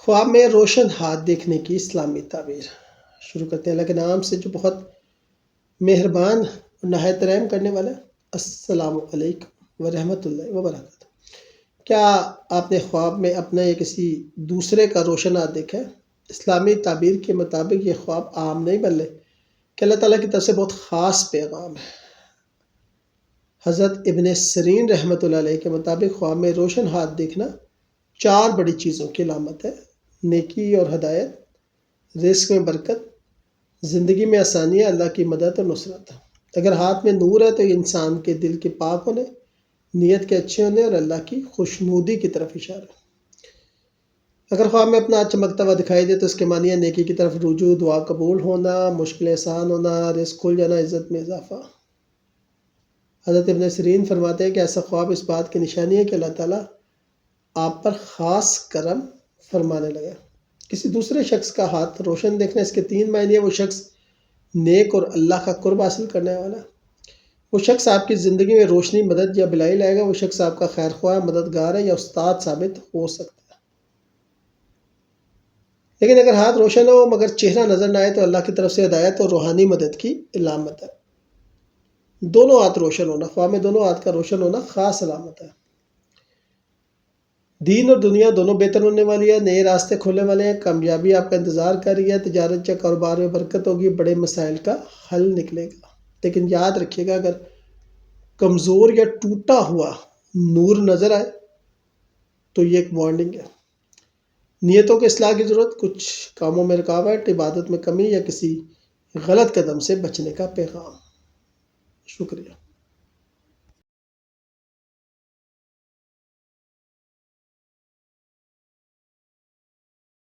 خواب میں روشن ہاتھ دیکھنے کی اسلامی تعبیر۔ شروع کرتے ہیں اللہ کے نام سے جو بہت مہربان اور نہایت رحم کرنے والا۔ السلام علیکم ورحمۃ اللہ وبرکاتہ۔ کیا آپ نے خواب میں اپنا یا کسی دوسرے کا روشن ہاتھ دیکھا ہے؟ اسلامی تعبیر کے مطابق یہ خواب عام نہیں بلکہ اللہ تعالیٰ کی طرف سے بہت خاص پیغام ہے۔ حضرت ابن سیرین رحمۃ اللہ علیہ کے مطابق خواب میں روشن ہاتھ دیکھنا 4 بڑی چیزوں کی علامت ہے: نیکی اور ہدایت، رزق میں برکت، زندگی میں آسانی، اللہ کی مدد اور نصرت۔ اگر ہاتھ میں نور ہے تو یہ انسان کے دل کے پاک ہونے، نیت کے اچھے ہونے اور اللہ کی خوشنودی کی طرف اشارہ ہے۔ اگر خواب میں اپنا ہاتھ چمکتا ہوا دکھائی دے تو اس کے معنی ہے نیکی کی طرف رجوع، دعا قبول ہونا، مشکلیں آسان ہونا، رزق کھل جانا، عزت میں اضافہ۔ حضرت ابن سیرین فرماتے ہیں کہ ایسا خواب اس بات کی نشانی ہے کہ اللہ تعالیٰ آپ پر خاص کرم فرمانے لگا۔ کسی دوسرے شخص کا ہاتھ روشن دیکھنا، اس کے 3 معنی ہیں: وہ شخص نیک اور اللہ کا قرب حاصل کرنے والا، وہ شخص آپ کی زندگی میں روشنی، مدد یا بلائی لائے گا، وہ شخص آپ کا خیر خواہ، مددگار ہے یا استاد ثابت ہو سکتا ہے۔ لیکن اگر ہاتھ روشن ہو مگر چہرہ نظر نہ آئے تو اللہ کی طرف سے ہدایت اور روحانی مدد کی علامت ہے۔ دونوں ہاتھ روشن ہونا، خواب میں دونوں ہاتھ کا روشن ہونا خاص علامت ہے۔ دین اور دنیا دونوں بہتر ہونے والی ہے، نئے راستے کھولنے والے ہیں، کامیابی آپ کا انتظار کر رہی ہے، تجارت یا کاروبار میں برکت ہوگی، بڑے مسائل کا حل نکلے گا۔ لیکن یاد رکھیے گا، اگر کمزور یا ٹوٹا ہوا نور نظر آئے تو یہ ایک وارننگ ہے۔ نیتوں کے اصلاح کی ضرورت، کچھ کاموں میں رکاوٹ، عبادت میں کمی یا کسی غلط قدم سے بچنے کا پیغام۔ شکریہ۔